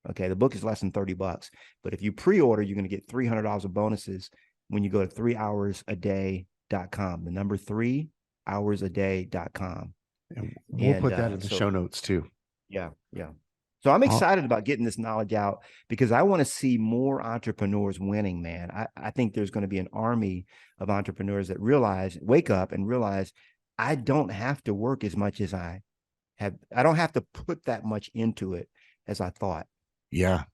Speaker 2: Okay, the book is less than $30, but if you pre-order, you're going to get $300 of bonuses when you go to 3hoursaday.com, the number 3hoursaday.com.
Speaker 1: And we'll put that in the show notes too.
Speaker 2: Yeah. So I'm excited about getting this knowledge out, because I want to see more entrepreneurs winning, man. I think there's going to be an army of entrepreneurs that wake up and realize, I don't have to work as much as I don't have to put that much into it as I thought.
Speaker 1: Yeah,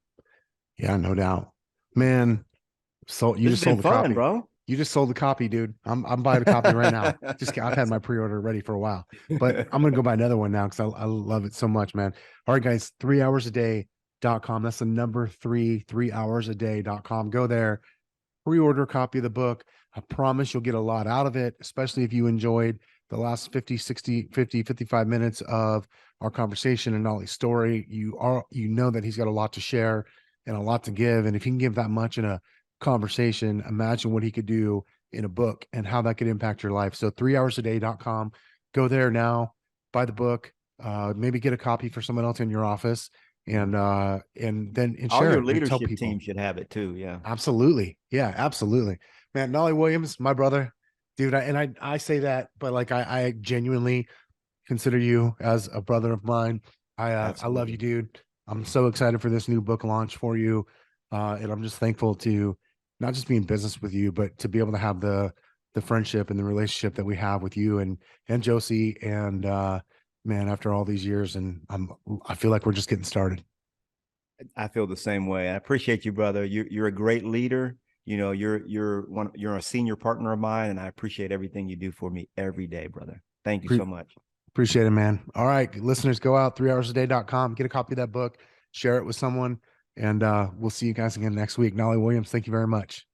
Speaker 1: no doubt, man. So you just sold the copy,
Speaker 2: bro.
Speaker 1: You just sold the copy, dude. I'm buying a copy right now. I've had my pre-order ready for a while, but I'm gonna go buy another one now because I love it so much, man. All right, guys, 3hoursaday.com. That's the number 3hoursaday.com. Go there, pre-order a copy of the book. I promise you'll get a lot out of it, especially if you enjoyed the last 50, 60, 50, 55 minutes of our conversation and Knolly's story. You know that he's got a lot to share and a lot to give. And if he can give that much in a conversation, imagine what he could do in a book and how that could impact your life. So 3hoursaday.com. Go there now, buy the book, maybe get a copy for someone else in your office, and share
Speaker 2: all your
Speaker 1: it.
Speaker 2: leadership team should have it too. Yeah,
Speaker 1: absolutely. Yeah, absolutely, man. Knolly Williams, my brother, dude. I say that, but like I genuinely consider you as a brother of mine. I love you, dude. I'm so excited for this new book launch for you, and I'm just thankful to not just be in business with you, but to be able to have the friendship and the relationship that we have with you and Josie, and man, after all these years, and I feel like we're just getting started.
Speaker 2: I feel the same way. I appreciate you, brother. You're a great leader. You're a senior partner of mine, and I appreciate everything you do for me every day, brother. Thank you so much.
Speaker 1: Appreciate it, man. All right, listeners, go out 3hoursaday.com, get a copy of that book, share it with someone, and we'll see you guys again next week. Knolly Williams, thank you very much.